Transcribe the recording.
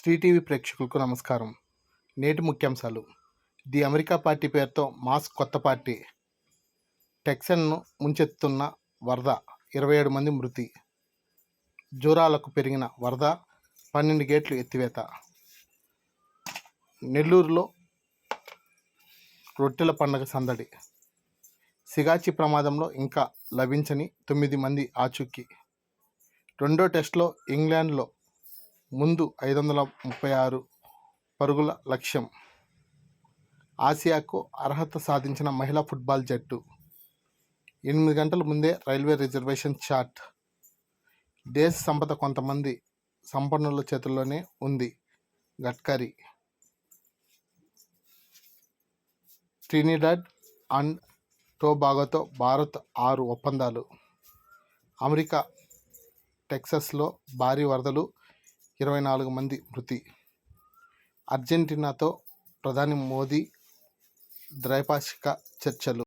Shri TV ప్రేక్షకులకు నమస్కారం. నేటి ముఖ్యాంశాలు. ది అమెరికా పార్టీ పేరుతో మాస్ కొత్త పార్టీ. టెక్సన్ను ముంచెత్తుతున్న వరద, 27 మంది మృతి. జూరాలకు పెరిగిన వరద, 12 గేట్లు ఎత్తివేత. నెల్లూరులో రొట్టెల పండగ సందడి. సిగాచి ప్రమాదంలో ఇంకా లభించని 9 మంది ఆచూకీ. రెండో టెస్టులో ఇంగ్లాండ్లో ముందు 536 పరుగుల లక్ష్యం. ఆసియాకు అర్హత సాధించిన మహిళా ఫుట్బాల్ జట్టు. 8 గంటల ముందే రైల్వే రిజర్వేషన్ చార్ట్. దేశ సంపద కొంతమంది సంపన్నుల చేతుల్లోనే ఉంది. గడ్కరీ. ట్రినిడాడ్ అండ్ టోబాగోతో భారత్ 6 ఒప్పందాలు. అమెరికా టెక్సస్లో భారీ వరదలు, 24 మంది మృతి. అర్జెంటీనాతో ప్రధాని మోదీ ద్వైపాక్షిక చర్చలు.